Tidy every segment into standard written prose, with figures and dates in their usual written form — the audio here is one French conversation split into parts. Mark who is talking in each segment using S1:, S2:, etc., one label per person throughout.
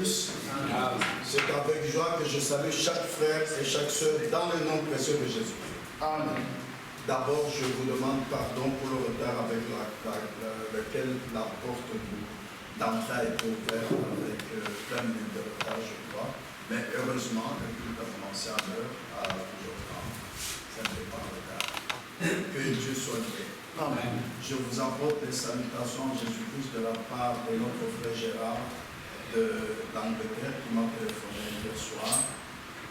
S1: bénisse. C'est avec joie que je salue chaque frère et chaque sœur dans le nom précieux de Jésus. Amen. D'abord, je vous demande pardon pour le retard avec lequel la porte d'entrée a été ouverte avec 20 minutes de retard, je crois. Mais heureusement, le culte a commencé à l'heure, à toujours temps. Ça ne fait pas retard. Que Dieu soit loué. Amen. Je vous apporte les salutations en Jésus-Christ de la part de notre frère Gérard d'Angleterre qui m'a téléphoné hier soir.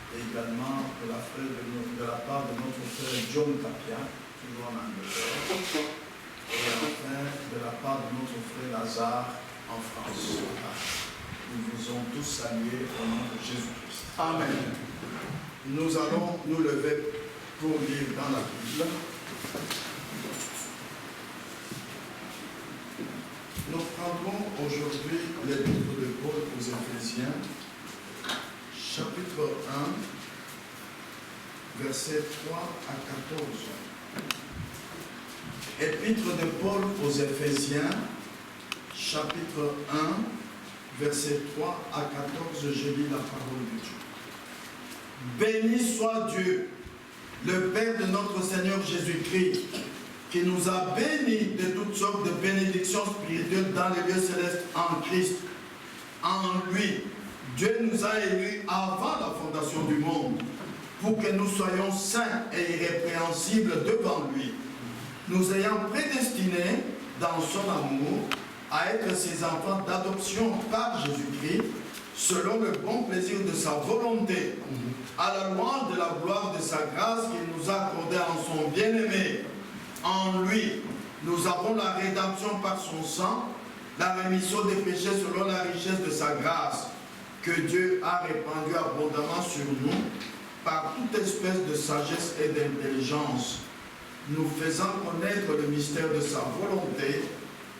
S1: Et également de la part de notre frère John Capia, toujours en Angleterre. Et enfin de la part de notre frère Lazare en France. Nous vous ont tous salués au nom de Jésus-Christ. Amen. Nous allons nous lever pour lire dans la Bible. Nous prendrons aujourd'hui l'épître de Paul aux Éphésiens, chapitre 1, versets 3 à 14. Épître de Paul aux Éphésiens, chapitre 1, versets 3 à 14, je lis la parole de Dieu. Béni soit Dieu, le Père de notre Seigneur Jésus-Christ, qui nous a bénis de toutes sortes de bénédictions spirituelles dans les lieux célestes en Christ. En lui, Dieu nous a élus avant la fondation du monde, pour que nous soyons saints et irrépréhensibles devant lui, nous ayant prédestinés dans son amour à être ses enfants d'adoption par Jésus-Christ, selon le bon plaisir de sa volonté, à la louange de la gloire de sa grâce qu'il nous a accordée en son bien-aimé. En lui, nous avons la rédemption par son sang, la rémission des péchés selon la richesse de sa grâce, que Dieu a répandue abondamment sur nous, par toute espèce de sagesse et d'intelligence, nous faisant connaître le mystère de sa volonté,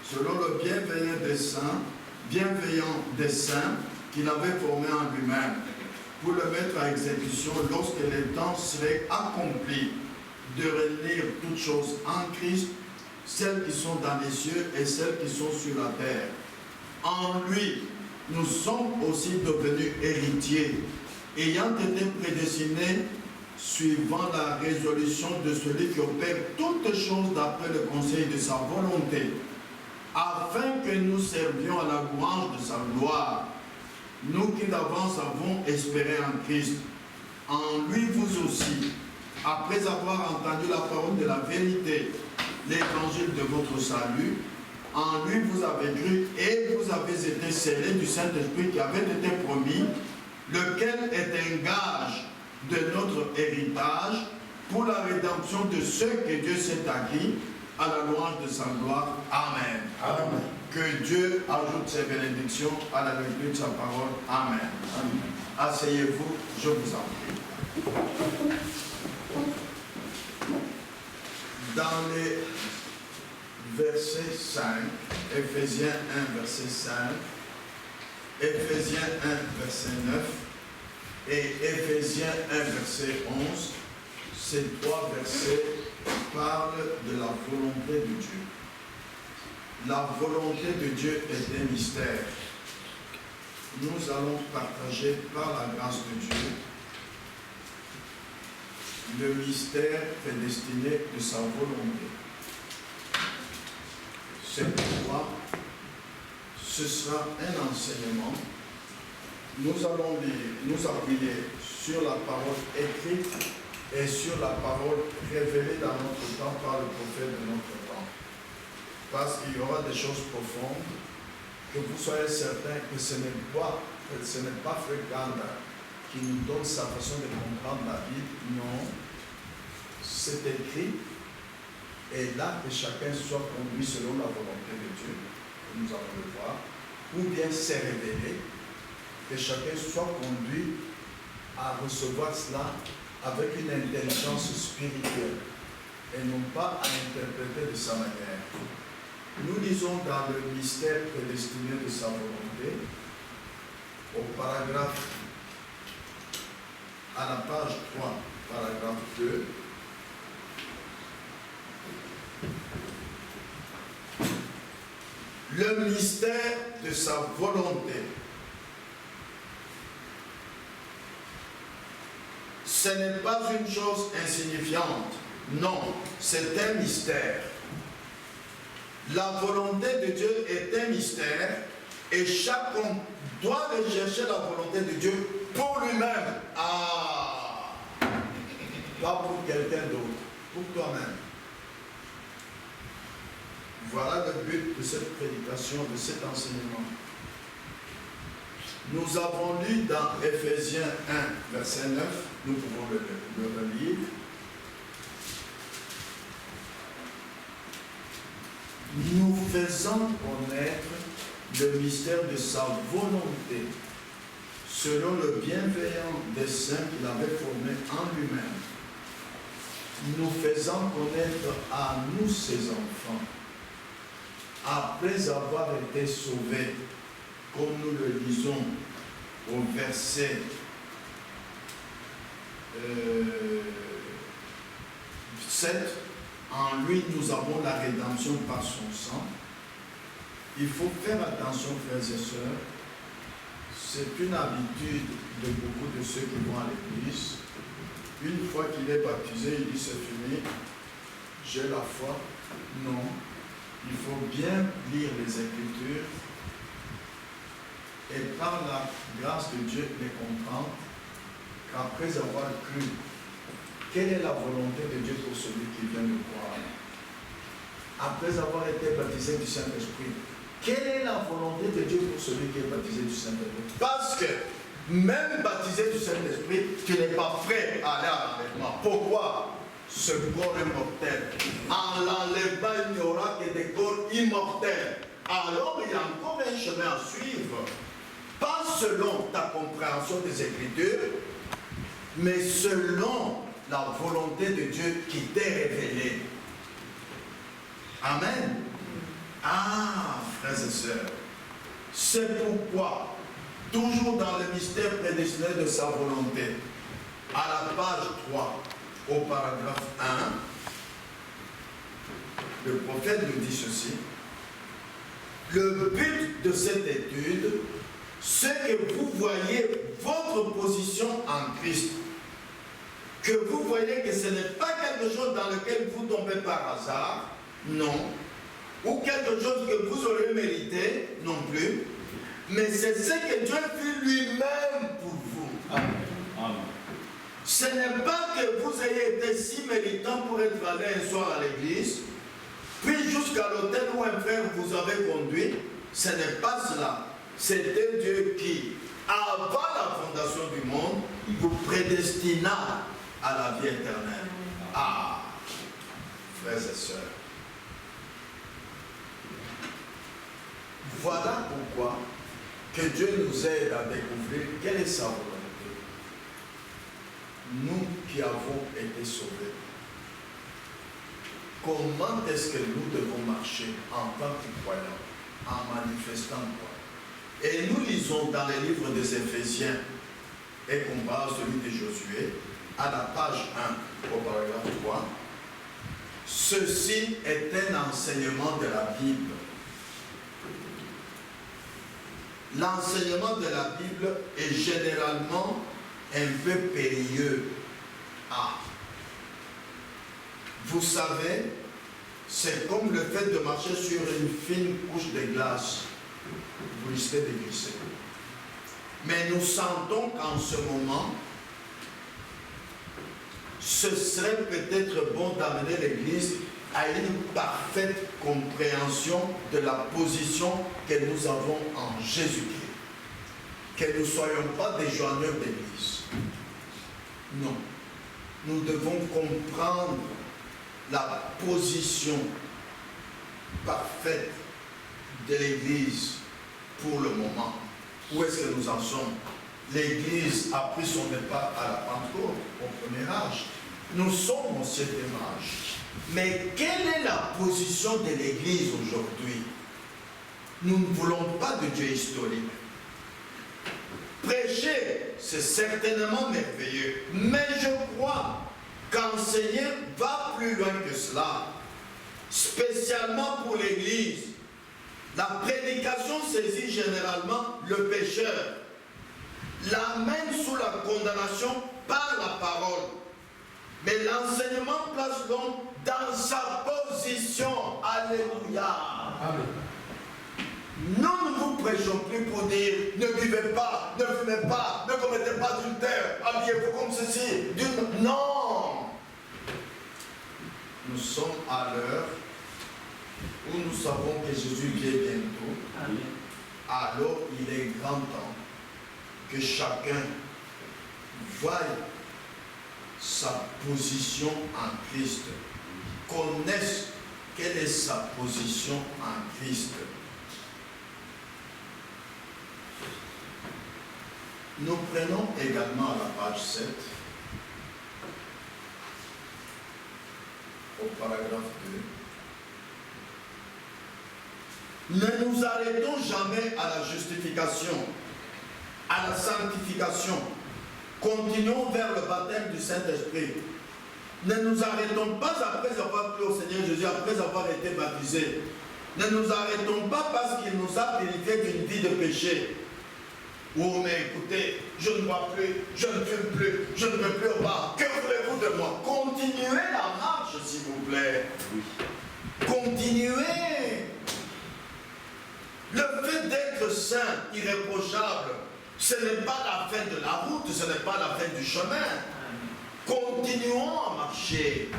S1: selon le bienveillant dessein qu'il avait formé en lui-même, pour le mettre à exécution lorsque les temps seraient accomplis, de réunir toutes choses en Christ, celles qui sont dans les cieux et celles qui sont sur la terre. En lui, nous sommes aussi devenus héritiers, ayant été prédestinés suivant la résolution de celui qui opère toutes choses d'après le conseil de sa volonté, afin que nous servions à la louange de sa gloire, nous qui d'avance avons espéré en Christ. En lui vous aussi, après avoir entendu la parole de la vérité, l'évangile de votre salut, en lui vous avez cru et vous avez été scellés du Saint-Esprit qui avait été promis, lequel est un gage de notre héritage pour la rédemption de ceux que Dieu s'est acquis à la louange de sa gloire. Amen. Amen. Que Dieu ajoute ses bénédictions à la lecture de sa parole. Amen. Amen. Asseyez-vous, je vous en prie. Dans les versets 5, Éphésiens 1, verset 5, Éphésiens 1, verset 9 et Éphésiens 1, verset 11, ces trois versets parlent de la volonté de Dieu. La volonté de Dieu est un mystère. Nous allons partager par la grâce de Dieu le mystère prédestiné de sa volonté. C'est pourquoi ce sera un enseignement. Nous allons nous appuyer sur la parole écrite et sur la parole révélée dans notre temps par le prophète de notre temps. Parce qu'il y aura des choses profondes, que vous soyez certains que ce n'est pas Frère Ganda qui nous donne sa façon de comprendre la Bible. Non, c'est écrit, et là que chacun soit conduit selon la volonté de Dieu, nous allons le voir, ou bien c'est révélé, que chacun soit conduit à recevoir cela avec une intelligence spirituelle et non pas à interpréter de sa manière. Nous lisons dans le mystère prédestiné de sa volonté, au paragraphe, à la page 3, paragraphe 2, le mystère de sa volonté. ce n'est pas une chose insignifiante. Non, c'est un mystère. La volonté de Dieu est un mystère et chacun doit rechercher la volonté de Dieu pour lui-même. Ah, pas pour quelqu'un d'autre, pour toi-même. Voilà le but de cette prédication, de cet enseignement. Nous avons lu dans Ephésiens 1, verset 9, nous pouvons le relire. Nous faisons connaître le mystère de sa volonté, selon le bienveillant dessein qu'il avait formé en lui-même. Nous faisons connaître à nous, ses enfants, après avoir été sauvés, comme nous le lisons au verset 7, en lui nous avons la rédemption par son sang. Il faut faire attention, frères et sœurs, c'est une habitude de beaucoup de ceux qui vont à l'église. Une fois qu'il est baptisé, il dit c'est fini, j'ai la foi. Non, il faut bien lire les Écritures et par la grâce de Dieu les comprendre qu'après avoir cru, quelle est la volonté de Dieu pour celui qui vient de croire? Après avoir été baptisé du Saint-Esprit, quelle est la volonté de Dieu pour celui qui est baptisé du Saint-Esprit? Parce que même baptisé du Saint-Esprit, tu n'es pas prêt à aller à l'enlèvement. Pourquoi? Ce corps est mortel. En l'enlèvement, il n'y aura que des corps immortels. Alors il y a encore un chemin à suivre. Pas selon ta compréhension des Écritures, mais selon la volonté de Dieu qui t'est révélée. Amen. Ah, frères et sœurs, c'est pourquoi, toujours dans le mystère prédestiné de sa volonté, à la page 3, au paragraphe 1, le prophète nous dit ceci: le but de cette étude, c'est que vous voyez votre position en Christ. Que vous voyez que ce n'est pas quelque chose dans lequel vous tombez par hasard, non. Ou quelque chose que vous aurez mérité, non plus. Mais c'est ce que Dieu fait lui-même pour vous. Amen. Amen. Ce n'est pas que vous ayez été si méritant pour être allé un soir à l'église, puis jusqu'à l'hôtel où un frère vous avait conduit. Ce n'est pas cela. C'était Dieu qui, avant la fondation du monde, vous prédestina à la vie éternelle. Ah, frères et sœurs. Voilà pourquoi que Dieu nous aide à découvrir quelle est sa volonté. Nous qui avons été sauvés, comment est-ce que nous devons marcher en tant que croyants, en manifestant quoi? Et nous lisons dans les livres des Éphésiens, et qu'on parle celui de Josué, à la page 1, au paragraphe 3, ceci est un enseignement de la Bible. L'enseignement de la Bible est généralement un peu périlleux. Ah, vous savez, c'est comme le fait de marcher sur une fine couche de glace. Vous risquez de glisser. Mais nous sentons qu'en ce moment, ce serait peut-être bon d'amener l'Église à une parfaite compréhension de la position que nous avons en Jésus-Christ. Que nous ne soyons pas des joigneurs d'Église. Non. Nous devons comprendre la position parfaite de l'Église pour le moment. Où est-ce que nous en sommes? L'Église a pris son départ à la Pentecôte, au premier âge. Nous sommes au 7e âge. Mais quelle est la position de l'Église aujourd'hui? Nous ne voulons pas de Dieu historique. Prêcher, c'est certainement merveilleux. Mais je crois qu'enseigner va plus loin que cela. Spécialement pour l'Église. La prédication saisit généralement le pécheur, l'amène sous la condamnation par la parole. Mais l'enseignement place l'homme dans sa position. Alléluia.
S2: Amen.
S1: Nous ne vous prêchons plus pour dire ne buvez pas, ne fumez pas, ne commettez pas d'adultère, habillez-vous comme ceci. Non. Nous sommes à l'heure où nous savons que Jésus vient bientôt.
S2: Amen.
S1: Alors il est grand temps que chacun voie sa position en Christ, connaisse quelle est sa position en Christ. Nous prenons également à la page 7, au paragraphe 2. Ne nous arrêtons jamais à la justification, à la sanctification. Continuons vers le baptême du Saint-Esprit. Ne nous arrêtons pas après avoir cru au Seigneur Jésus, après avoir été baptisés. Ne nous arrêtons pas parce qu'il nous a purifiés d'une vie de péché. Oh mais écoutez, je ne bois plus, je ne fume plus, je ne veux plus au bar. Que voulez-vous de moi? Continuez la marche s'il vous plaît.
S2: Oui.
S1: Continuez. Le fait d'être saint, irréprochable, ce n'est pas la fin de la route, ce n'est pas la fin du chemin. Continuons à marcher.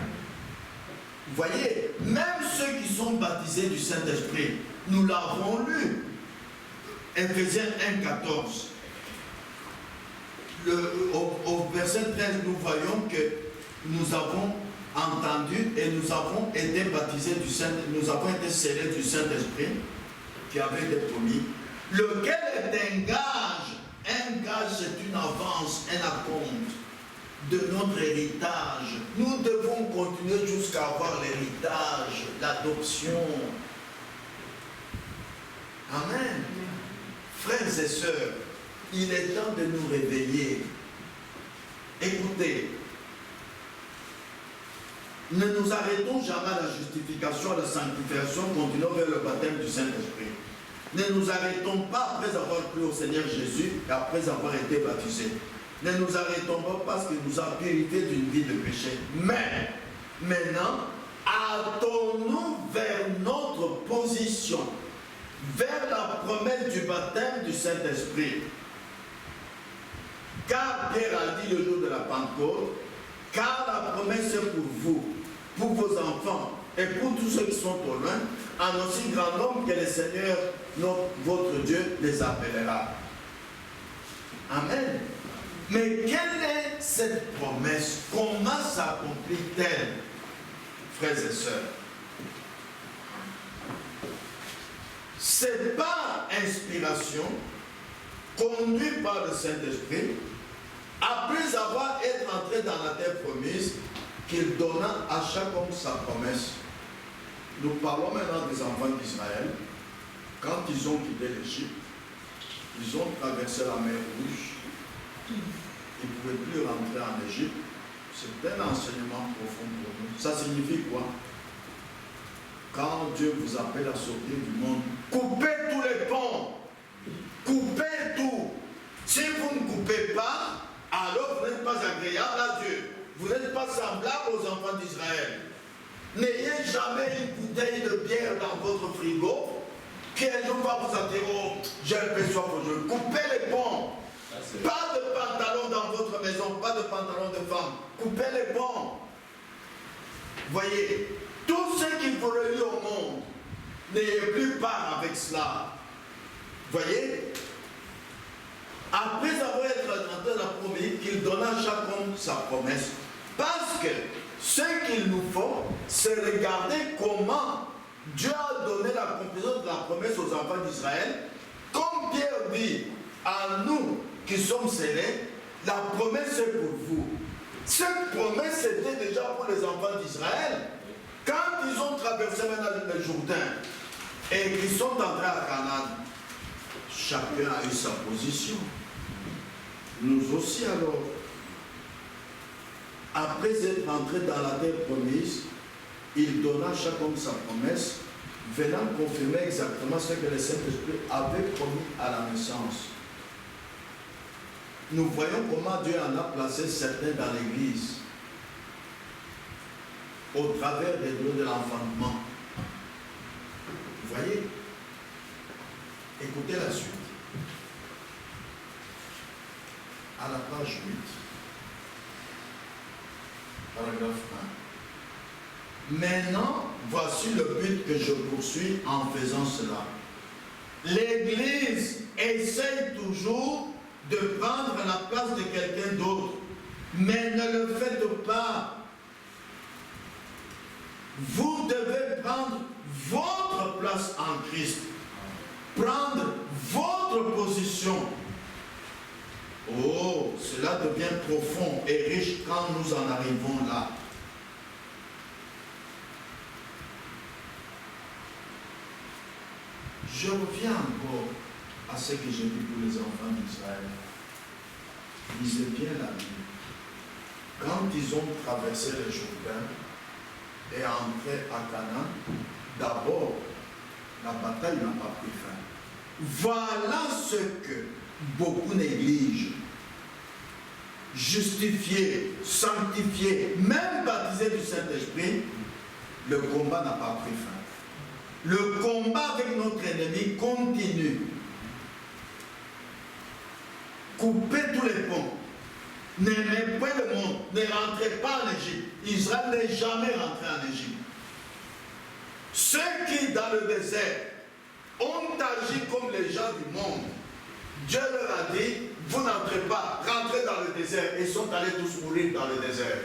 S1: Vous voyez, même ceux qui sont baptisés du Saint-Esprit, nous l'avons lu. Éphésiens 1,14. Au verset 13, nous voyons que nous avons entendu et nous avons été baptisés du Saint-Esprit, nous avons été scellés du Saint-Esprit qui avait été promis, lequel est un gage. Un gage, c'est une avance, un acompte de notre héritage. Nous devons continuer jusqu'à avoir l'héritage, l'adoption. Amen. Frères et sœurs, il est temps de nous réveiller. Écoutez, ne nous arrêtons jamais à la justification, à la sanctification, continuons vers le baptême du Saint-Esprit. Ne nous arrêtons pas après avoir cru au Seigneur Jésus et après avoir été baptisés. Ne nous arrêtons pas parce qu'il nous a purifiés d'une vie de péché. Mais, maintenant, hâtons-nous vers notre position, vers la promesse du baptême du Saint-Esprit. Car Pierre a dit le jour de la Pentecôte, car la promesse est pour vous, pour vos enfants et pour tous ceux qui sont au loin, en aussi grand nombre que le Seigneur, votre Dieu, les appellera. Amen. Mais quelle est cette promesse? Comment s'accomplit-elle, frères et sœurs? C'est par inspiration, conduit par le Saint-Esprit, après avoir été entré dans la terre promise, qu'il donna à chaque homme sa promesse. Nous parlons maintenant des enfants d'Israël. Quand ils ont quitté l'Égypte, ils ont traversé la mer Rouge. Ils ne pouvaient plus rentrer en Égypte. C'est un enseignement profond pour nous. Ça signifie quoi? Quand Dieu vous appelle à sortir du monde, coupez tous les ponts. Coupez tout. Si vous ne coupez pas, alors vous n'êtes pas agréable à Dieu. Vous n'êtes pas semblable aux enfants d'Israël. N'ayez jamais une bouteille de bière dans votre frigo qui un jour va vous attirer. Oh, j'ai un peu soif aujourd'hui. Coupez les ponts. Pas de pantalon dans votre maison, pas de pantalon de femme. Coupez les ponts. Voyez, tout ce qu'il faut relier au monde, n'ayez plus part avec cela. Voyez, après avoir été entré dans la promesse, qu'il donna à chaque homme sa promesse. Parce que ce qu'il nous faut, c'est regarder comment Dieu a donné la conclusion de la promesse aux enfants d'Israël. Comme Pierre dit à nous qui sommes scellés, la promesse est pour vous. Cette promesse était déjà pour les enfants d'Israël. Quand ils ont traversé maintenant le Jourdain et qu'ils sont entrés à Canaan, chacun a eu sa position. Nous aussi alors, après être entrés dans la terre promise, il donna à chaque homme sa promesse, venant confirmer exactement ce que le Saint-Esprit avait promis à la naissance. nous voyons comment Dieu en a placé certains dans l'église au travers des dons de l'enfantement. Vous voyez? Écoutez la suite. À la page 8, paragraphe 1. Maintenant, voici le but que je poursuis en faisant cela. L'Église essaye toujours de prendre la place de quelqu'un d'autre, mais ne le faites pas. Vous devez prendre votre place en Christ, prendre votre position. Oh, cela devient profond et riche quand nous en arrivons là. Je reviens encore à ce que j'ai dit pour les enfants d'Israël. Lisez bien la Bible. Quand ils ont traversé le Jourdain et entré à Canaan, d'abord, la bataille n'a pas pris fin. Voilà ce que beaucoup négligent. Justifiés, sanctifiés, même baptisés du Saint-Esprit, le combat n'a pas pris fin. Le combat avec notre ennemi continue. Coupez tous les ponts. N'aimez pas le monde. Ne rentrez pas en Égypte. Israël n'est jamais rentré en Égypte. Ceux qui, dans le désert, ont agi comme les gens du monde, Dieu leur a dit, vous n'entrez pas, rentrez dans le désert. Et ils sont allés tous mourir dans le désert.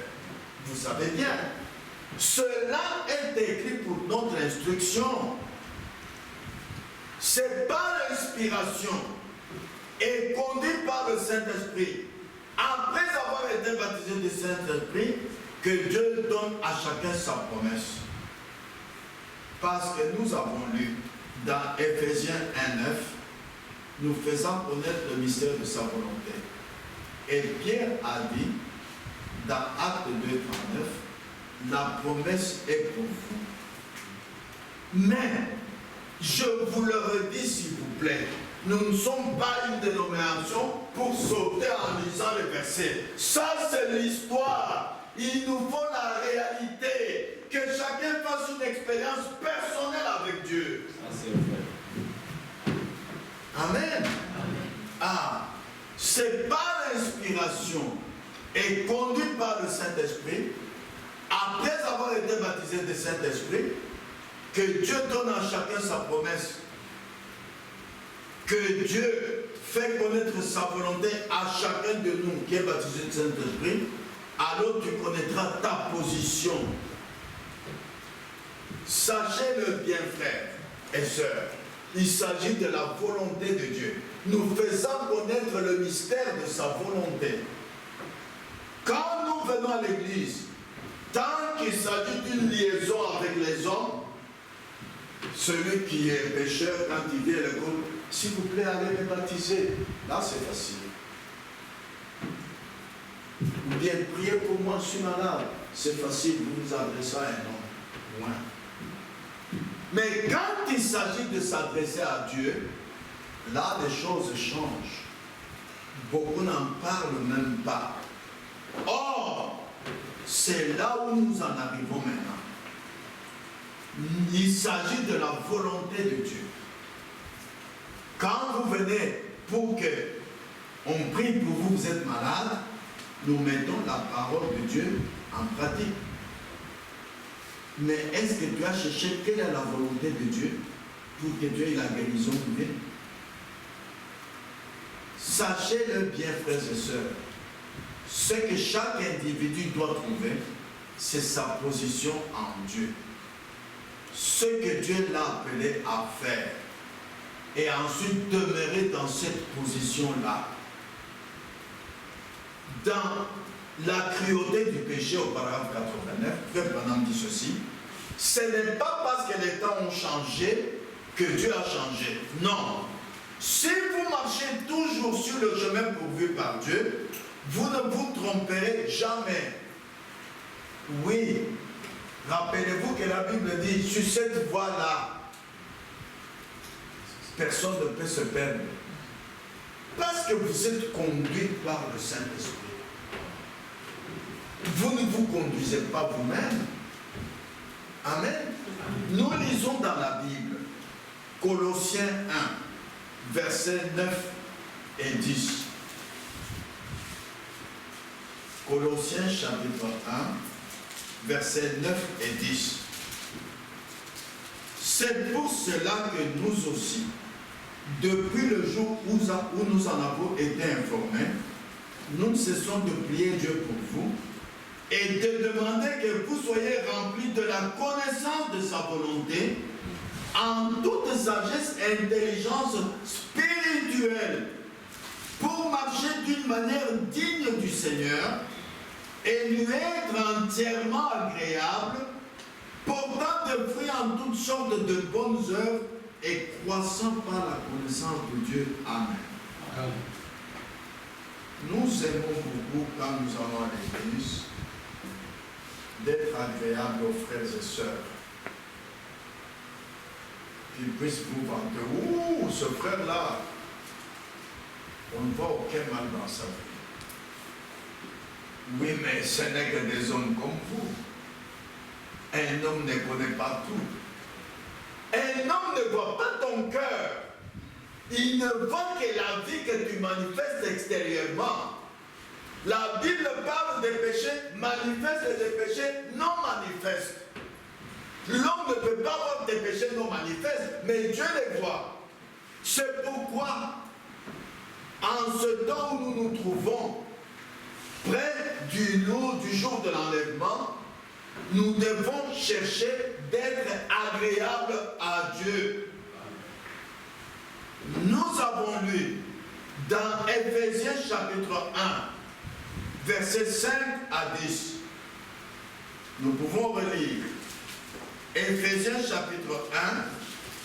S1: Vous savez bien. Cela est écrit pour notre instruction. C'est par l'inspiration et conduit par le Saint-Esprit, après avoir été baptisé du Saint-Esprit, que Dieu donne à chacun sa promesse. Parce que nous avons lu dans Éphésiens 1:9, nous faisant connaître le mystère de sa volonté. Et Pierre a dit, dans Acte 2:39, la promesse est pour vous. Mais, je vous le redis s'il vous plaît, nous ne sommes pas une dénomination pour sauter en lisant les versets. Ça, c'est l'histoire. Il nous faut la réalité. Que chacun fasse une expérience personnelle avec Dieu.
S2: Ça, c'est vrai.
S1: Amen. Amen. Ah, c'est par l'inspiration et conduit par le Saint-Esprit, après avoir été baptisé du Saint-Esprit, que Dieu donne à chacun sa promesse, que Dieu fait connaître sa volonté à chacun de nous qui est baptisé du Saint-Esprit, alors tu connaîtras ta position. Sachez-le bien, frères et sœurs, il s'agit de la volonté de Dieu. Nous faisons connaître le mystère de sa volonté. Quand nous venons à l'église, tant qu'il s'agit d'une liaison avec les hommes, celui qui est pécheur, quand il vient à l'école, s'il vous plaît, allez me baptiser. Là, c'est facile. Ou bien, priez pour moi, je suis malade. C'est facile, vous vous adressez à un homme. Loin. Mais quand il s'agit de s'adresser à Dieu, là, les choses changent. Beaucoup n'en parlent même pas. Or, c'est là où nous en arrivons maintenant. Il s'agit de la volonté de Dieu. Quand vous venez pour que on prie pour vous, vous êtes malade, nous mettons la parole de Dieu en pratique. Mais est-ce que tu as cherché quelle est la volonté de Dieu pour que Dieu ait la guérison divine? Sachez-le bien, frères et sœurs, ce que chaque individu doit trouver, c'est sa position en Dieu. Ce que Dieu l'a appelé à faire. Et ensuite demeurer dans cette position-là. Dans la cruauté du péché au paragraphe 89, Frère Branham dit ceci, ce n'est pas parce que les temps ont changé que Dieu a changé. Non. Si vous marchez toujours sur le chemin pourvu par Dieu, vous ne vous tromperez jamais. Oui. Rappelez-vous que la Bible dit, sur cette voie-là, personne ne peut se perdre. Parce que vous êtes conduit par le Saint-Esprit. Vous ne vous conduisez pas vous-même. Amen. Nous lisons dans la Bible, Colossiens 1, versets 9 et 10. Colossiens chapitre 1, versets 9 et 10. C'est pour cela que nous aussi, depuis le jour où nous en avons été informés, nous ne cessons de prier Dieu pour vous et de demander que vous soyez remplis de la connaissance de sa volonté en toute sagesse et intelligence spirituelle pour marcher d'une manière digne du Seigneur et lui être entièrement agréable, portant des fruits en toutes sortes de bonnes œuvres et croissant par la connaissance de Dieu. Amen. Amen. Nous aimons beaucoup quand nous allons à l'église d'être agréables aux frères et sœurs. Qu'ils puissent vous vanter. Ouh, ce frère-là, on ne voit aucun mal dans sa vie. Oui, mais ce n'est que des hommes comme vous. Un homme ne connaît pas tout. Un homme ne voit pas ton cœur. Il ne voit que la vie que tu manifestes extérieurement. La Bible parle des péchés manifestes et des péchés non manifestes. L'homme ne peut pas voir des péchés non manifestes, mais Dieu les voit. C'est pourquoi, en ce temps où nous nous trouvons, près du jour de l'enlèvement, nous devons chercher d'être agréables à Dieu. Nous avons lu dans Éphésiens chapitre 1, versets 5 à 10. Nous pouvons relire Éphésiens chapitre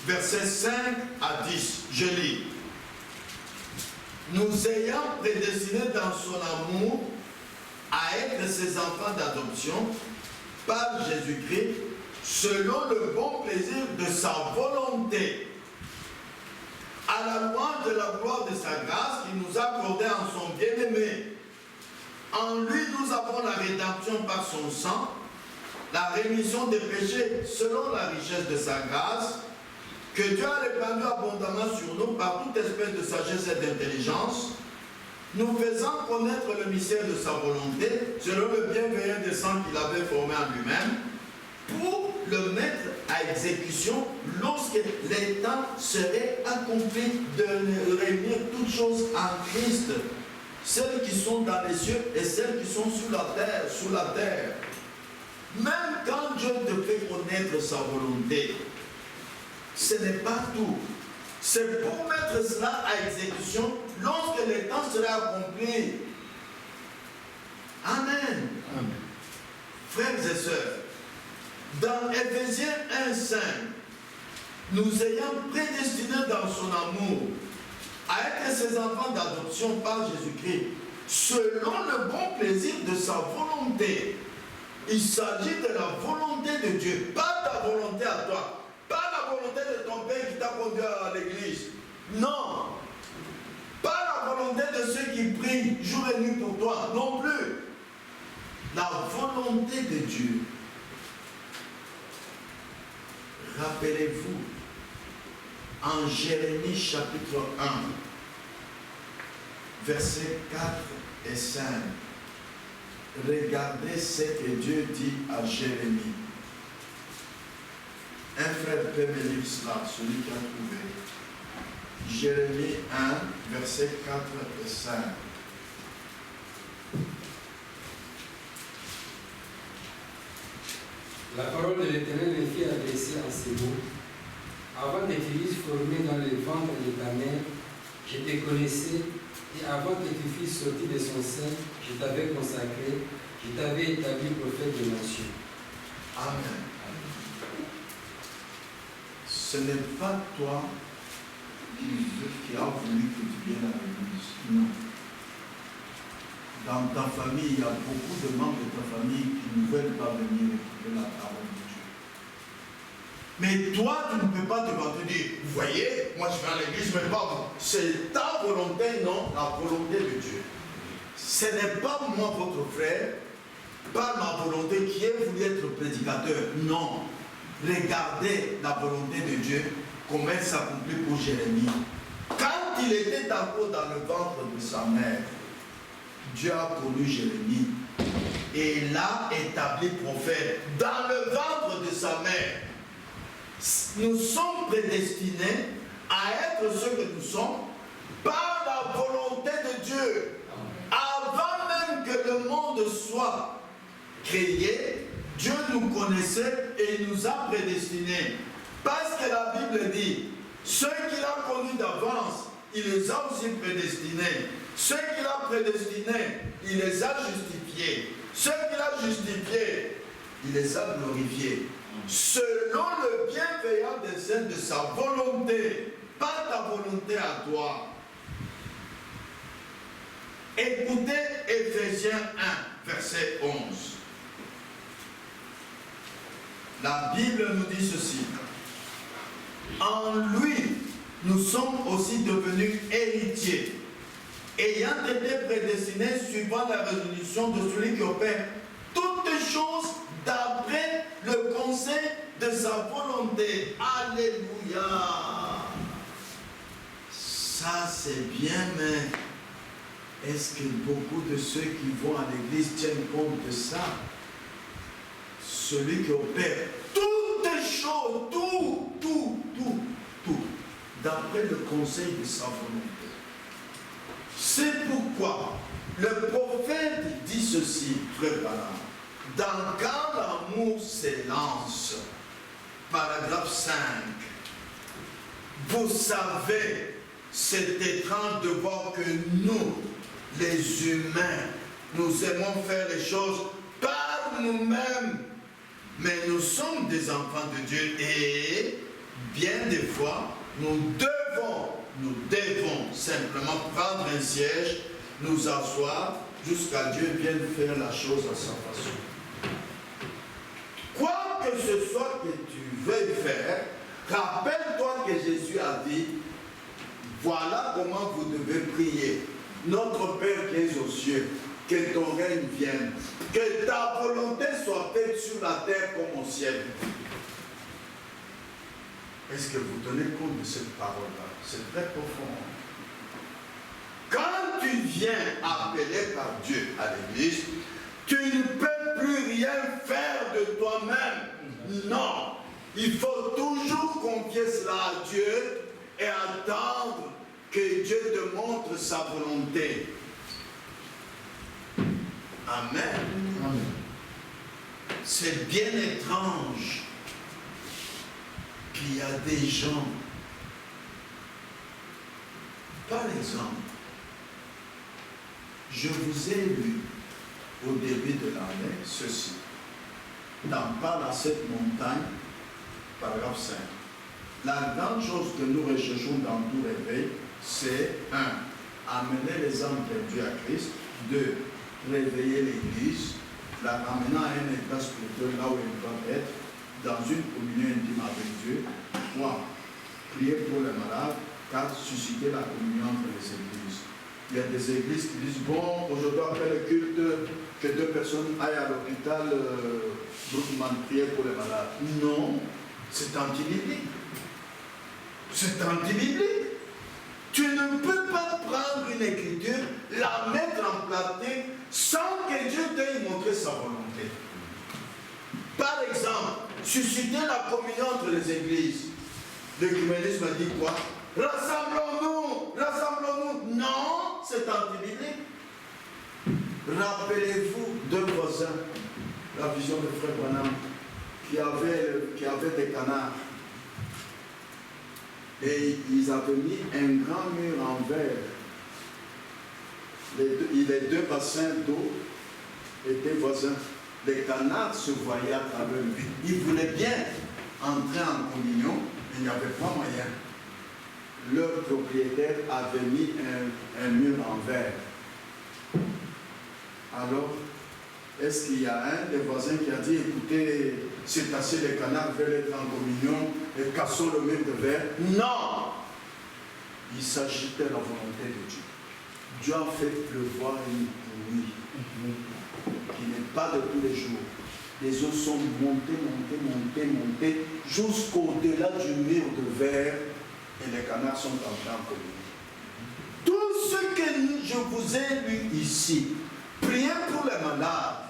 S1: 1, versets 5 à 10. Je lis. Nous ayant prédestinés dans son amour à être ses enfants d'adoption par Jésus-Christ, selon le bon plaisir de sa volonté, à la louange de la gloire de sa grâce qu'il nous a accordée en son bien-aimé. En lui, nous avons la rédemption par son sang, la rémission des péchés selon la richesse de sa grâce, que Dieu a répandu abondamment sur nous par toute espèce de sagesse et d'intelligence, nous faisant connaître le mystère de sa volonté, selon le bienveillant dessein qu'il avait formé en lui-même, pour le mettre à exécution lorsque les temps seraient accomplis de réunir toutes choses en Christ, celles qui sont dans les cieux et celles qui sont sous la terre. Même quand Dieu te fait connaître sa volonté, ce n'est pas tout. C'est pour mettre cela à exécution lorsque les temps seraient accomplis. Amen. Amen. Frères et sœurs, dans Éphésiens 1,5, nous ayant prédestinés dans son amour à être ses enfants d'adoption par Jésus-Christ, selon le bon plaisir de sa volonté. Il s'agit de la volonté de Dieu, pas ta volonté à toi. Pas la volonté de ton père qui t'a conduit à l'église. Non. Pas la volonté de ceux qui prient jour et nuit pour toi. Non plus. La volonté de Dieu. Rappelez-vous, en Jérémie chapitre 1, versets 4 et 5, regardez ce que Dieu dit à Jérémie. Un frère peut me lire cela, celui qui a trouvé. Jérémie 1, versets 4 et 5.
S3: La parole de l'Éternel me fit adresser en ces mots. Avant que tu fusses formé dans le ventre de ta mère, je te connaissais, et avant que tu fusses sorti de son sein, je t'avais consacré, je t'avais établi prophète de nation.
S1: Amen. Ce n'est pas toi qui as voulu que tu viennes à l'église. Non. Dans ta famille, il y a beaucoup de membres de ta famille qui ne veulent pas venir écouter la parole de Dieu. Mais toi, tu ne peux pas te dire, vous voyez, moi je vais à l'église, mais pas vous. C'est ta volonté, non, la volonté de Dieu. Ce n'est pas moi, votre frère, par ma volonté qui ai voulu être prédicateur. Non. Regardez la volonté de Dieu, comment elle s'accomplit pour Jérémie. Quand il était encore dans le ventre de sa mère, Dieu a connu Jérémie et l'a établi prophète dans le ventre de sa mère. Nous sommes prédestinés à être ce que nous sommes par la volonté de Dieu. Avant même que le monde soit créé, Dieu nous connaissait et nous a prédestinés. Parce que la Bible dit, ceux qu'il a connus d'avance, il les a aussi prédestinés. Ceux qu'il a prédestinés, il les a justifiés. Ceux qu'il a justifiés, il les a glorifiés. Selon le bienveillant dessein de sa volonté, pas ta volonté à toi. Écoutez Éphésiens 1, verset 11. La Bible nous dit ceci. En lui, nous sommes aussi devenus héritiers, ayant été prédestinés suivant la résolution de celui qui opère toutes choses d'après le conseil de sa volonté. Alléluia. Ça c'est bien, mais est-ce que beaucoup de ceux qui vont à l'église tiennent compte de ça? Celui qui opère toutes choses, tout, d'après le conseil de sa volonté. C'est pourquoi le prophète dit ceci, frère Branham. Dans Quand l'amour s'élance, paragraphe 5, vous savez, c'est étrange de voir que nous, les humains, nous aimons faire les choses par nous-mêmes, mais nous sommes des enfants de Dieu et bien des fois, nous devons simplement prendre un siège, nous asseoir jusqu'à Dieu vienne faire la chose à sa façon. Quoi que ce soit que tu veuilles faire, rappelle-toi que Jésus a dit, voilà comment vous devez prier. Notre Père qui es aux cieux, que ton règne vienne, que ta volonté soit faite sur la terre comme au ciel. Est-ce que vous tenez compte de cette parole-là? C'est très profond. Quand tu viens appelé par Dieu à l'église, tu ne peux plus rien faire de toi-même. Non. Il faut toujours confier cela à Dieu et attendre que Dieu te montre sa volonté. Amen. Amen. C'est bien étrange qu'il y a des gens, par exemple, je vous ai lu au début de l'année ceci, dans Parle à cette montagne, paragraphe 5. La grande chose que nous recherchons dans tout réveil, c'est 1. Amener les âmes perdues à Christ. 2. Réveiller l'Église, la ramenant à un état spirituel là où elle doit être, dans une communion intime avec Dieu. 3. Prier pour les malades. 4. Susciter la communion entre les églises. Il y a des églises qui disent, bon, aujourd'hui après le culte, que 2 personnes aillent à l'hôpital, prier pour les malades. Non, c'est anti-biblique. C'est anti-biblique. Tu ne peux pas prendre une écriture, la mettre en pratique sans que Dieu t'ait montré sa volonté. Par exemple, susciter la communion entre les églises. L'écuménisme dit quoi? Rassemblons-nous, rassemblons-nous. Non, c'est anti-biblique. Rappelez-vous 2 voisins, la vision de frère Branham, qui avait des canards. Et ils avaient mis un grand mur en verre. Les 2 bassins d'eau étaient voisins. Les canards se voyaient à travers le vide. Ils voulaient bien entrer en communion, mais il n'y avait pas moyen. Leur propriétaire avait mis un mur en verre. Alors, est-ce qu'il y a un des voisins qui a dit, écoutez, c'est assez les canards veulent être en communion et cassons le mur de verre. Non! Il s'agit de la volonté de Dieu. Dieu a fait pleuvoir une pluie qui n'est pas de tous les jours. Les eaux sont montées jusqu'au-delà du mur de verre et les canards sont entrés en communion. Tout ce que je vous ai lu ici, prier pour les malades,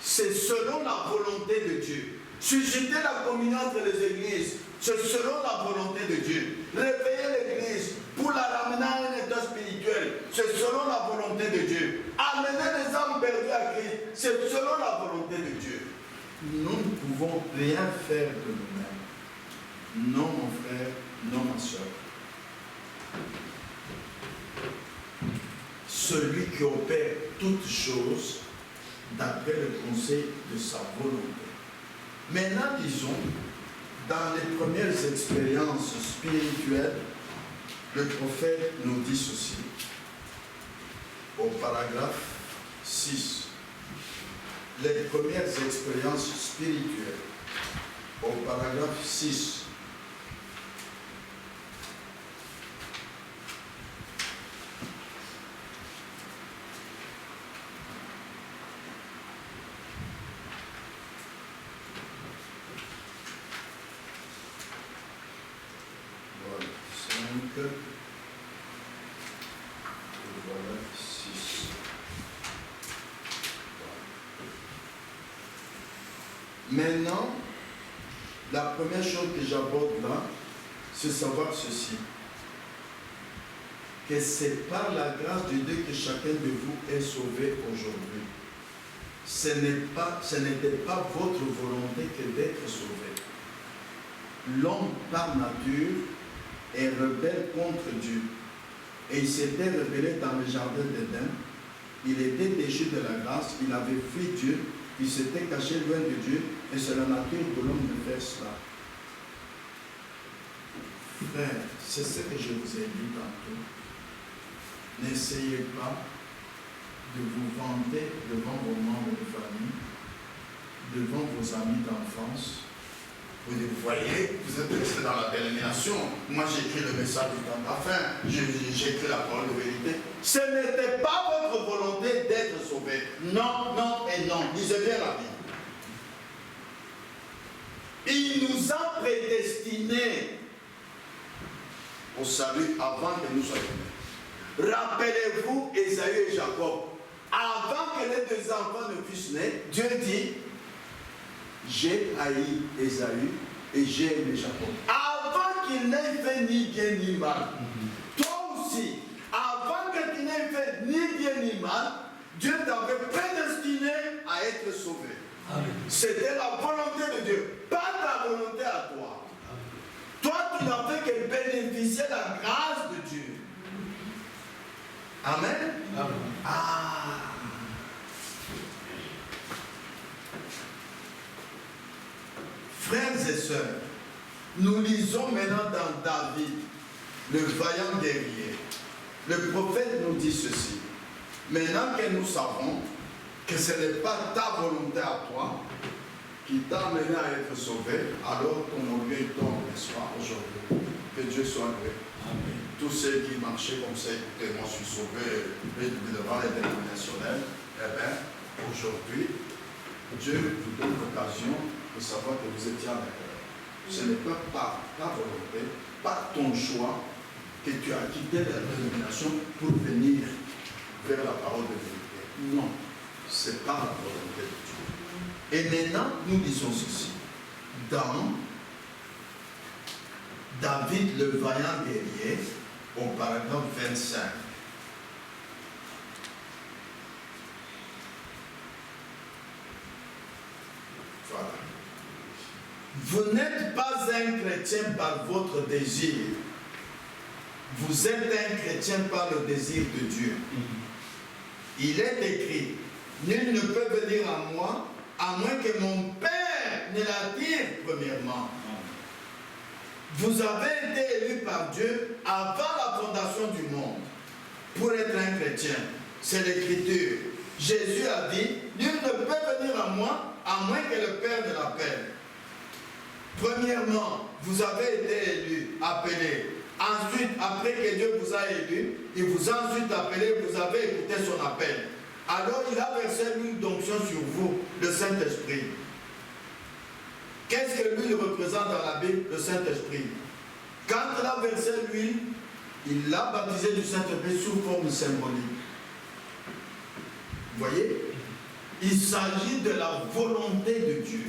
S1: c'est selon la volonté de Dieu. Susciter la communion entre les églises, c'est selon la volonté de Dieu. Réveiller l'église pour la ramener à un état spirituel, c'est selon la volonté de Dieu. Amener les âmes perdues à Christ, c'est selon la volonté de Dieu. Nous ne pouvons rien faire de nous-mêmes. Non, mon frère, non, ma soeur. Celui qui opère toutes choses d'après le conseil de sa volonté. Maintenant, disons, dans les premières expériences spirituelles, le prophète nous dit ceci, au paragraphe 6. Les premières expériences spirituelles, au paragraphe 6. Voilà, 5. Et voilà, 6. Maintenant, la première chose que j'aborde là, c'est savoir ceci. Que c'est par la grâce de Dieu que chacun de vous est sauvé aujourd'hui. Ce n'était pas votre volonté que d'être sauvé. L'homme par nature est rebelle contre Dieu. Et il s'était rebellé dans le jardin d'Éden. Il était déchu de la grâce, il avait fui Dieu. Il s'était caché loin de Dieu et c'est la nature de l'homme de faire cela. Frère, c'est ce que je vous ai dit tantôt. N'essayez pas de vous vanter devant vos membres de famille, devant vos amis d'enfance. Vous voyez, vous êtes resté dans la dénomination. Moi, j'ai écrit le message du temps de la fin. J'ai écrit la parole de vérité. Ce n'était pas votre volonté d'être sauvé. Non, non et non. Lisez bien la Bible. Il nous a prédestinés au salut avant que nous soyons nés. Rappelez-vous Ésaü et Jacob. Avant que les deux enfants ne fussent nés, Dieu dit, j'ai haï Ésaü et j'ai aimé Jacob. Avant qu'il n'ait fait ni bien ni mal. Toi aussi, avant que tu n'aies fait ni bien ni mal, Dieu t'avait prédestiné à être sauvé. C'était la volonté de Dieu, pas ta volonté à toi. Toi, tu n'as fait que bénéficier de la grâce de Dieu. Amen.
S3: Amen.
S1: Ah. Frères et sœurs, nous lisons maintenant dans David, le vaillant guerrier. Le prophète nous dit ceci. Maintenant que nous savons que ce n'est pas ta volonté à toi qui t'a amené à être sauvé, alors ton orgueil tombe, n'est-ce pas, aujourd'hui. Que Dieu soit loué. Amen. Tous ceux qui marchaient comme ça, écoutez, moi je suis sauvé devant les dénominationnels, eh bien, aujourd'hui, Dieu vous donne l'occasion de savoir que vous étiez en erreur. Ce n'est pas par ta volonté, par ton choix, que tu as quitté la dénomination pour venir vers la parole de vérité. Non, c'est par la volonté de Dieu. Et maintenant, nous disons ceci. Dans David le vaillant guerrier, au paragraphe 25. Voilà. Vous n'êtes pas un chrétien par votre désir. Vous êtes un chrétien par le désir de Dieu. Il est écrit, nul ne peut venir à moi, à moins que mon Père ne l'attire premièrement. Vous avez été élus par Dieu avant la fondation du monde pour être un chrétien. C'est l'écriture. Jésus a dit, nul ne peut venir à moi, à moins que le Père ne l'appelle. Premièrement, vous avez été élu, appelé. Ensuite, après que Dieu vous a élu, il vous a ensuite appelé, vous avez écouté son appel. Alors il a versé l'huile d'onction sur vous, le Saint-Esprit. Qu'est-ce que l'huile représente dans la Bible? Le Saint-Esprit. Quand il a versé l'huile, il l'a baptisé du Saint-Esprit sous forme symbolique. Vous voyez? Il s'agit de la volonté de Dieu.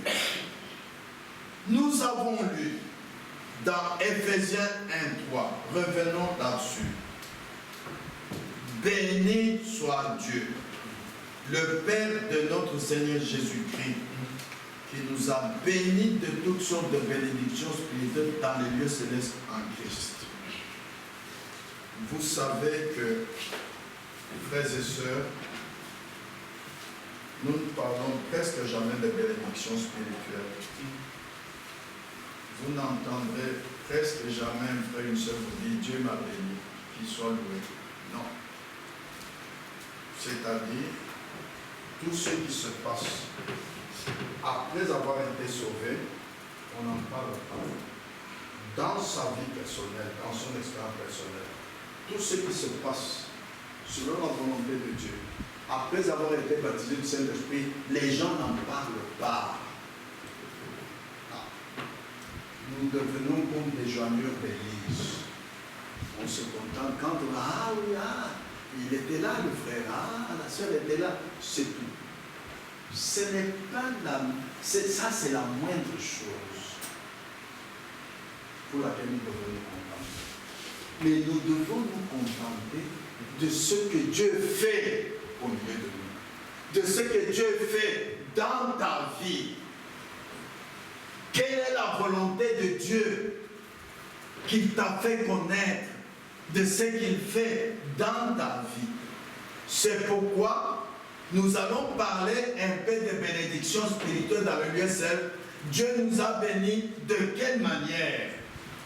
S1: Nous avons lu dans Ephésiens 1:3, revenons là-dessus. Béni soit Dieu, le Père de notre Seigneur Jésus-Christ, qui nous a bénis de toutes sortes de bénédictions spirituelles dans les lieux célestes en Christ. Vous savez que, frères et sœurs, nous ne parlons presque jamais de bénédictions spirituelles. Vous n'entendrez presque jamais un frère, une sœur vous dire Dieu m'a béni, qu'il soit loué. Non. C'est-à-dire, tout ce qui se passe après avoir été sauvé, on n'en parle pas. Dans sa vie personnelle, dans son expérience personnelle, tout ce qui se passe selon la volonté de Dieu, après avoir été baptisé du Saint-Esprit, les gens n'en parlent pas. Nous devenons comme des joigneurs d'église. On se contente quand on a, ah oui, ah, il était là le frère, ah, la soeur était là, c'est tout. Ce n'est pas ça, c'est la moindre chose pour laquelle nous devons nous contenter. Mais nous devons nous contenter de ce que Dieu fait au milieu de nous, de ce que Dieu fait dans ta vie. Quelle est la volonté de Dieu qu'il t'a fait connaître, de ce qu'il fait dans ta vie? C'est pourquoi nous allons parler un peu de bénédiction spirituelle dans le lieu seul. Dieu nous a bénis de quelle manière?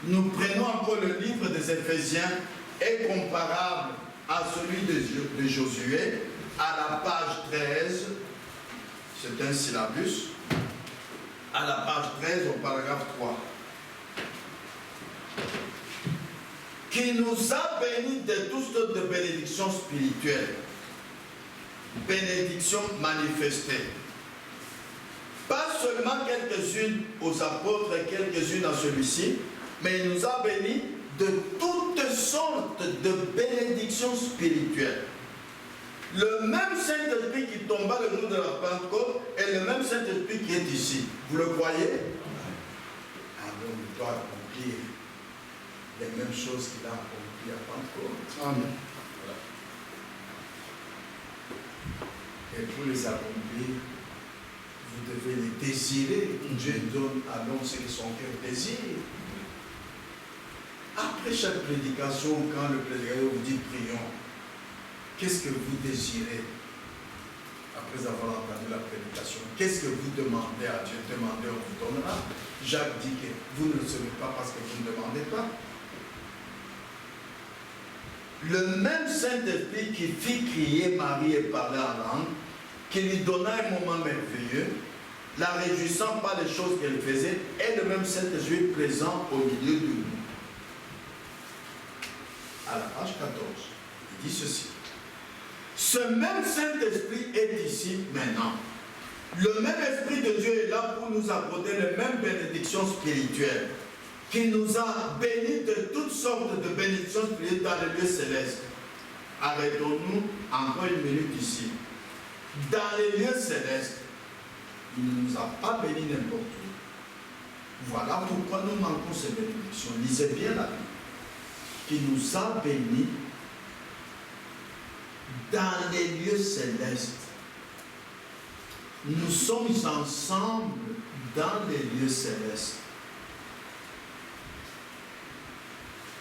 S1: Nous prenons encore le livre des Éphésiens, est comparable à celui de Josué, à la page 13, c'est un syllabus, à la page 13 au paragraphe 3, qui nous a bénis de toutes sortes de bénédictions spirituelles, bénédictions manifestées. Pas seulement quelques-unes aux apôtres et quelques-unes à celui-ci, mais il nous a bénis de toutes sortes de bénédictions spirituelles. Le même Saint-Esprit qui tomba le jour de la Pentecôte est le même Saint-Esprit qui est ici. Vous le croyez? Alors il doit accomplir les mêmes choses qu'il a accomplies à Pentecôte. Amen. Et pour les accomplir, vous devez les désirer. Dieu donne à l'homme ce que son cœur désire. Après chaque prédication, quand le prédicateur vous dit prions, qu'est-ce que vous désirez après avoir entendu la prédication? Qu'est-ce que vous demandez à Dieu? Demandez, on vous donnera. Jacques dit que vous ne le recevez pas parce que vous ne demandez pas. Le même Saint-Esprit qui fit crier Marie et parler en langue, qui lui donna un moment merveilleux, la réjouissant par les choses qu'elle faisait, est le même Saint-Esprit présent au milieu de nous. À la page 14, il dit ceci. Ce même Saint-Esprit est ici maintenant. Le même Esprit de Dieu est là pour nous accorder les mêmes bénédictions spirituelles, qui nous a bénis de toutes sortes de bénédictions spirituelles dans les lieux célestes. Arrêtons-nous encore une minute ici. Dans les lieux célestes, il ne nous a pas bénis n'importe où. Voilà pourquoi nous manquons ces bénédictions. Lisez bien la Bible. Qui nous a bénis dans les lieux célestes. Nous sommes ensemble dans les lieux célestes.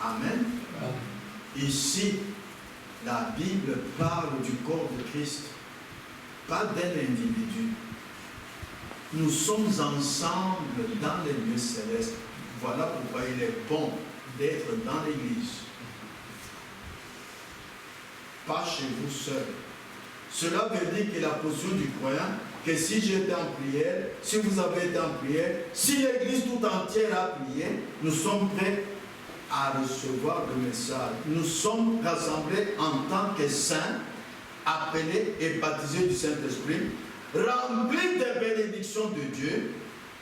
S1: Amen. Ici, la Bible parle du corps de Christ, pas d'un individu. Nous sommes ensemble dans les lieux célestes. Voilà pourquoi il est bon d'être dans l'église. Pas chez vous seul. Cela veut dire que la posture du croyant que si j'étais en prière, si vous avez été en prière, si l'Église tout entière a prié, nous sommes prêts à recevoir le message. Nous sommes rassemblés en tant que saints, appelés et baptisés du Saint-Esprit, remplis des bénédictions de Dieu,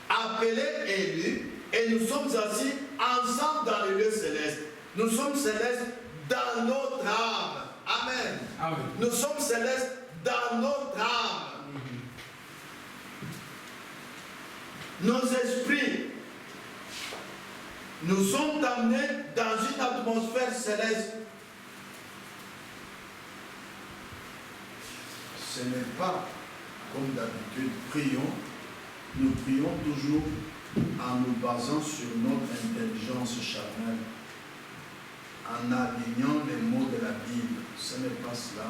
S1: appelés, élus, et nous sommes assis ensemble dans les lieux célestes. Nous sommes célestes dans notre âme. Amen.
S3: Amen.
S1: Nous sommes célestes dans notre âme. Nos esprits nous sont amenés dans une atmosphère céleste. Ce n'est pas comme d'habitude, nous prions toujours en nous basant sur notre intelligence charnelle, en alignant les mots de la Bible. Ce n'est pas cela.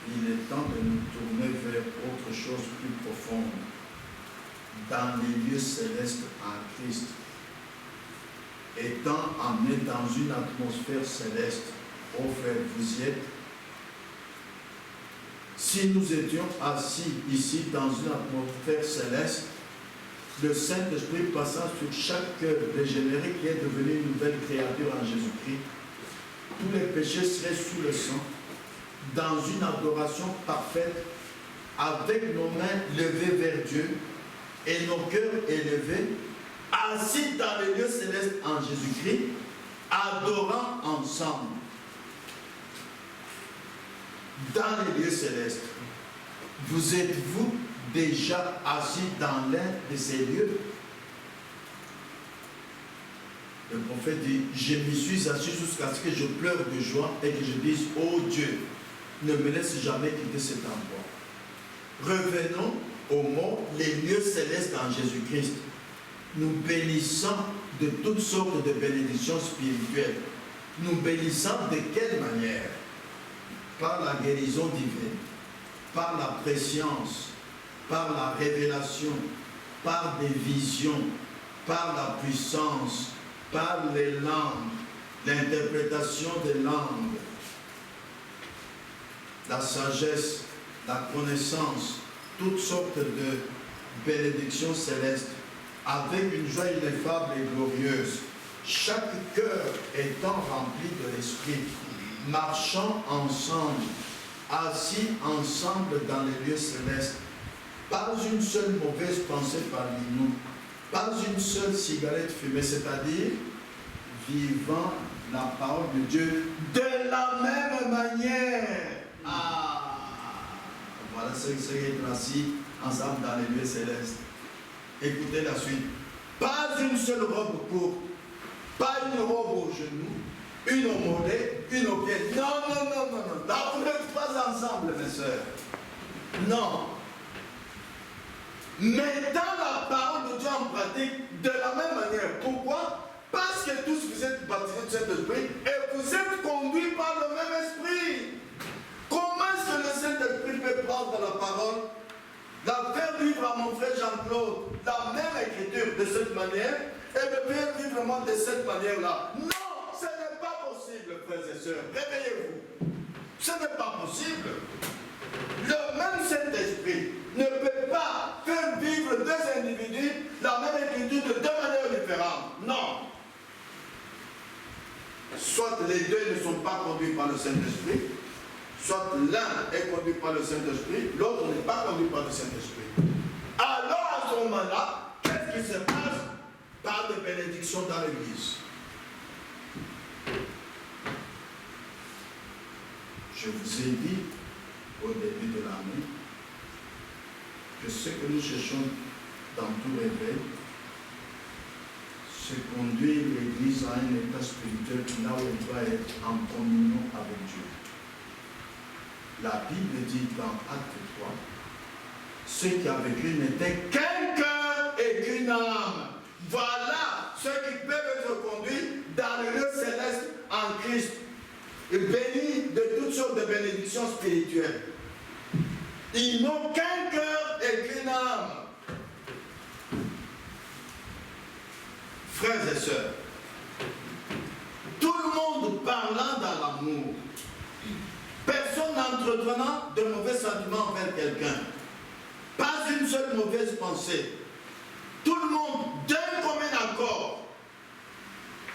S1: Il est temps de nous tourner vers autre chose plus profonde, dans les lieux célestes en Christ, étant emmenés dans une atmosphère céleste. Oh frère, vous y êtes. Si nous étions assis ici dans une atmosphère céleste, le Saint-Esprit passant sur chaque cœur régénéré qui est devenu une nouvelle créature en Jésus-Christ, tous les péchés seraient sous le sang, dans une adoration parfaite, avec nos mains levées vers Dieu et nos cœurs élevés, assis dans les lieux célestes en Jésus-Christ, adorant ensemble. Dans les lieux célestes, vous êtes-vous déjà assis dans l'un de ces lieux? Le prophète dit, je m'y suis assis jusqu'à ce que je pleure de joie et que je dise, oh Dieu, ne me laisse jamais quitter cet endroit. Revenons au mot, les lieux célestes en Jésus-Christ. Nous bénissons de toutes sortes de bénédictions spirituelles. Nous bénissons de quelle manière? Par la guérison divine, par la préscience, par la révélation, par des visions, par la puissance, par les langues, l'interprétation des langues, la sagesse, la connaissance, toutes sortes de bénédictions célestes, avec une joie ineffable et glorieuse, chaque cœur étant rempli de l'Esprit, marchant ensemble, assis ensemble dans les lieux célestes, pas une seule mauvaise pensée parmi nous, pas une seule cigarette fumée, c'est-à-dire vivant la parole de Dieu de la même manière. Ah, voilà ce qui est assis ensemble dans les lieux célestes. Écoutez la suite. Pas une seule robe courte, pas une robe aux genoux, une au mollet, une au pied. Non, non, non, non, non. Là, vous n'êtes pas ensemble, mes soeurs. Non. Mettons la parole de Dieu en pratique de la même manière. Pourquoi? Parce que tous vous êtes baptisés de cet esprit et vous êtes conduits par le même esprit. Comment est-ce que le Saint-Esprit peut prendre la parole, la faire vivre à mon frère Jean-Claude, la même écriture de cette manière, et me faire vivre moi de cette manière-là? Non, ce n'est pas possible, frères et sœurs. Réveillez-vous. Ce n'est pas possible. Le même Saint-Esprit ne peut pas faire vivre deux individus la même écriture de deux manières différentes. Non. Soit les deux ne sont pas conduits par le Saint-Esprit, soit l'un est conduit par le Saint-Esprit, l'autre n'est pas conduit par le Saint-Esprit. Alors à ce moment-là, qu'est-ce qui se passe? Par des bénédictions dans l'Église. Je vous ai dit au début de l'année que ce que nous cherchons dans tout réveil, c'est conduire l'Église à un état spirituel là où elle doit être en communion avec Dieu. La Bible dit dans Acte 3, ceux qui avaient cru n'étaient qu'un cœur et qu'une âme. Voilà ceux qui peuvent être conduits dans le lieu céleste en Christ, et bénis de toutes sortes de bénédictions spirituelles. Ils n'ont qu'un cœur et qu'une âme. Frères et sœurs, tout le monde parlant dans l'amour, personne n'entretenant de mauvais sentiments envers quelqu'un. pas une seule mauvaise pensée. Tout le monde, d'un commun accord,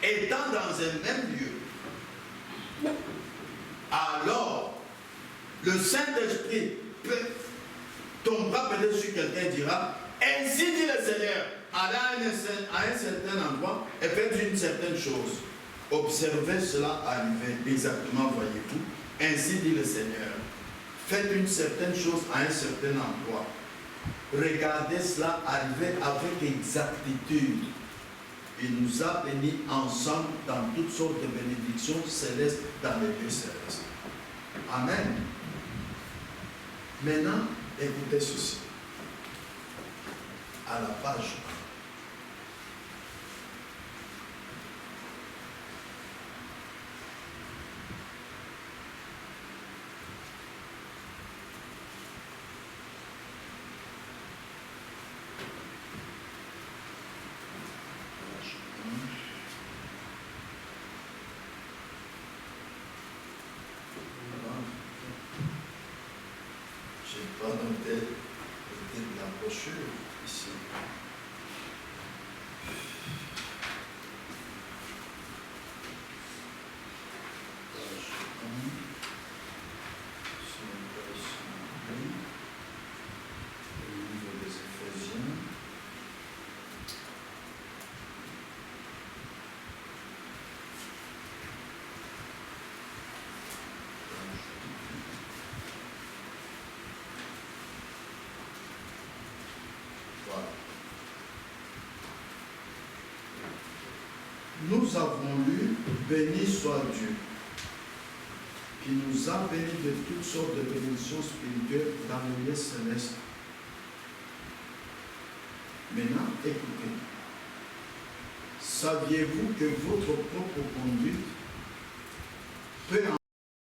S1: étant dans un même lieu. Alors, le Saint-Esprit tombera peut-être sur quelqu'un et dira, ainsi dit le Seigneur, allez à un certain endroit et faites une certaine chose. Observez cela arriver exactement, voyez-vous. Ainsi dit le Seigneur. Faites une certaine chose à un certain endroit. Regardez cela arriver avec exactitude. Il nous a bénis ensemble dans toutes sortes de bénédictions célestes dans les lieux célestes. Amen. Maintenant, écoutez ceci. À la page. Je n'ai pas noté le titre de la brochure ici. Page 1. C'est une page 1. Le livre des Éphésiens. Voilà. Nous avons lu, béni soit Dieu, qui nous a bénis de toutes sortes de bénédictions spirituelles dans les lieux célestes. Maintenant, écoutez. Saviez-vous que votre propre conduite peut